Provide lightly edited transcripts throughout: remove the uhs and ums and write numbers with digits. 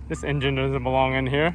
This engine doesn't belong in here.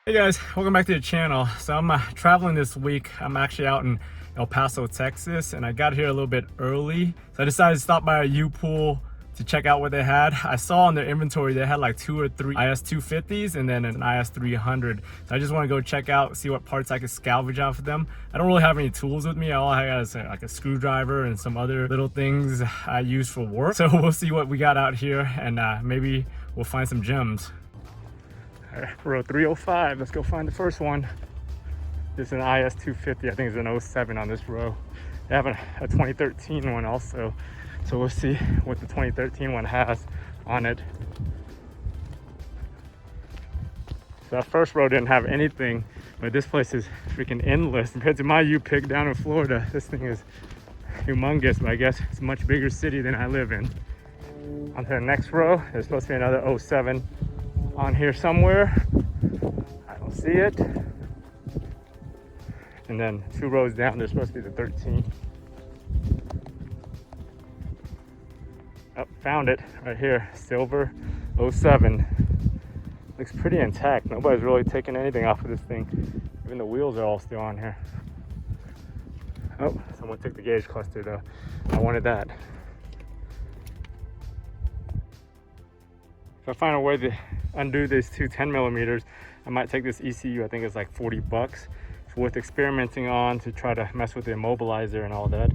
Hey guys, welcome back to the channel. So I'm traveling this week. I'm actually out in El Paso, Texas, and I got here a little bit early. So I decided to stop by a U-Pool to check out what they had. I saw in their inventory they had like 2 or 3 IS250s and then an IS300. So I just want to go check out, see what parts I could salvage off of them. I don't really have any tools with me. All I got is like a screwdriver and some other little things I use for work. So we'll see what we got out here, and maybe we'll find some gems. All right, road 305, let's go find the first one. This is an IS250, I think it's an 07 on this row. They have a 2013 one also. So we'll see what the 2013 one has on it. So that first row didn't have anything, but this place is freaking endless. Compared to my U-Pick down in Florida, this thing is humongous, but I guess it's a much bigger city than I live in. On to the next row, there's supposed to be another 07 on here somewhere. I don't see it. And then 2 rows down, there's supposed to be the 13. Oh, found it right here, silver 07. Looks pretty intact. Nobody's really taken anything off of this thing. Even the wheels are all still on here. Oh, someone took the gauge cluster though. I wanted that. If I find a way to undo these two 10mm, I might take this ECU. I think it's like $40. It's worth experimenting on to try to mess with the immobilizer and all that.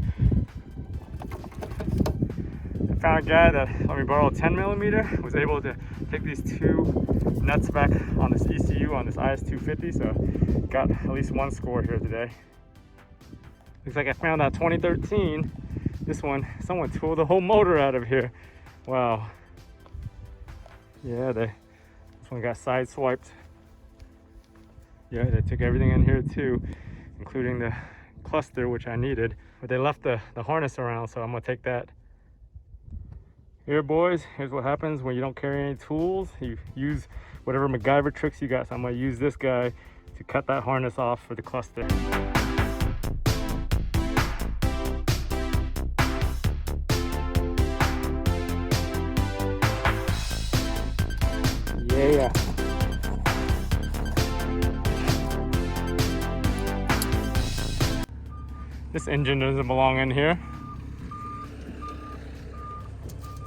I found a guy that let me borrow a 10mm, was able to take these 2 nuts back on this ECU on this IS250, so got at least 1 score here today. Looks like I found that 2013. This one, someone tore the whole motor out of here. Wow. Yeah, this one got sideswiped. Yeah, they took everything in here too, including the cluster, which I needed. But they left the harness around, so I'm gonna take that. Here, boys, here's what happens when you don't carry any tools. You use whatever MacGyver tricks you got. So I'm gonna use this guy to cut that harness off for the cluster. Yeah. This engine doesn't belong in here.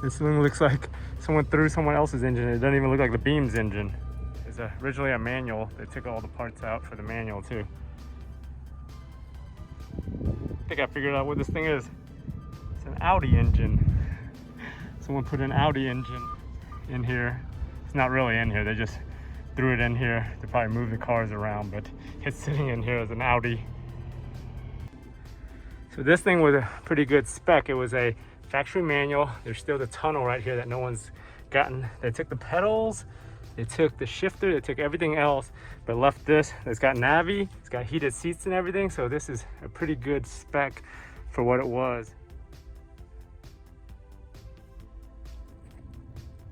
This thing looks like someone threw someone else's engine. It doesn't even look like the Beam's engine. It's originally a manual. They took all the parts out for the manual too. I think I figured out what this thing is. It's an Audi engine. Someone put an Audi engine in here. It's not really in here. They just threw it in here to probably move the cars around, but it's sitting in here as an Audi. So this thing was a pretty good spec. It was a factory manual. There's still the tunnel right here that no one's gotten. They took the pedals, they took the shifter, they took everything else, but left this. It's got Navi, it's got heated seats and everything. So this is a pretty good spec for what it was.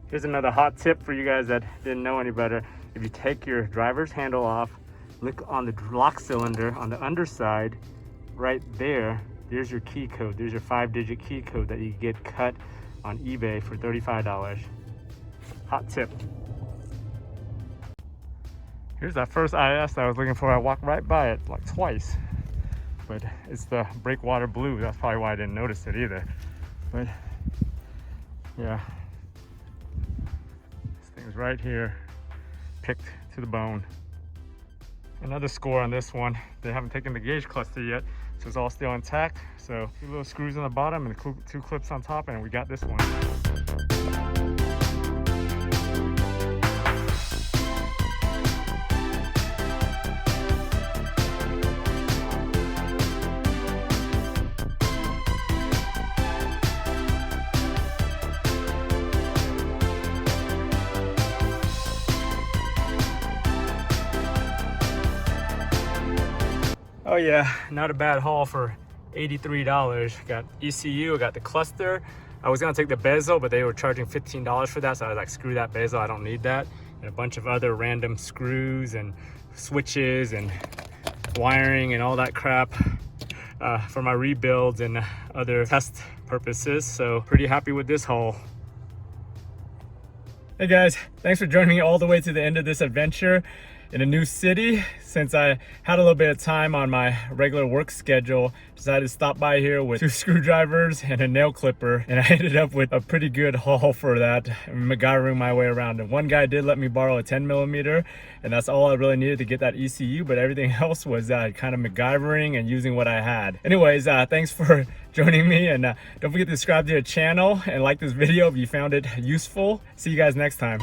Here's another hot tip for you guys that didn't know any better. If you take your driver's handle off, look on the lock cylinder on the underside, right there, there's your key code. There's your 5-digit key code that you get cut on eBay for $35. Hot tip. Here's that first IS I was looking for. I walked right by it like twice, but it's the breakwater blue. That's probably why I didn't notice it either. But yeah, this thing's right here, picked to the bone. Another score on this one. They haven't taken the gauge cluster yet, so it's all still intact. So 2 little screws on the bottom and 2 clips on top, and we got this one. Oh yeah, not a bad haul for $83. Got ECU, I got the cluster. I was gonna take the bezel, but they were charging $15 for that, so I was like, screw that bezel, I don't need that. and a bunch of other random screws and switches and wiring and all that crap for my rebuilds and other test purposes. So pretty happy with this haul. Hey guys, thanks for joining me all the way to the end of this adventure in a new city. Since I had a little bit of time on my regular work schedule, decided to stop by here with 2 screwdrivers and a nail clipper, and I ended up with a pretty good haul for that, MacGyvering my way around. And one guy did let me borrow a 10mm, and that's all I really needed to get that ECU, but everything else was kind of MacGyvering and using what I had. Anyways, thanks for joining me, and don't forget to subscribe to the channel and like this video if you found it useful. See you guys next time.